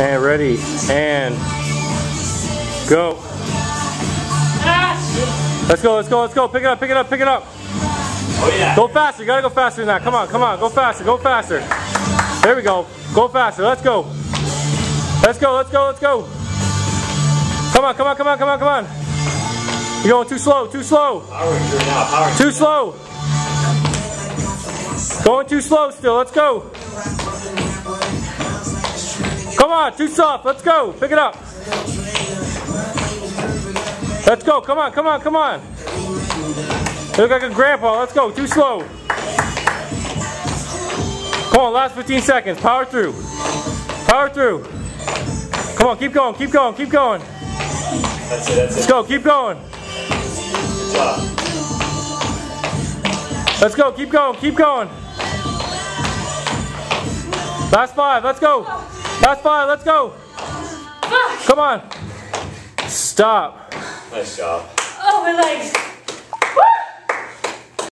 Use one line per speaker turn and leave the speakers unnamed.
And ready. And go. Let's go, let's go, let's go. Pick it up, pick it up, pick it up.
Oh yeah.
Go faster. You gotta go faster than that. Come on, come on. Go faster, go faster. There we go. Go faster. Let's go. Let's go, let's go, let's go. Come on, come on, come on, come on, come on. You're going too slow, too slow.
Power through now, power
Too slow. Going too slow still. Let's go. Come on, too soft. Let's go. Pick it up. Let's go. Come on, come on, come on. You look like a grandpa. Let's go. Too slow. Come on, last 15 seconds. Power through. Power through. Come on, keep going, keep going, keep going.
That's it, that's it.
Let's go, keep going.
Good job.
Let's go, keep going, keep going. Last 5, let's go. Last 5, let's go. Come on. Stop.
Nice job.
Oh, my legs.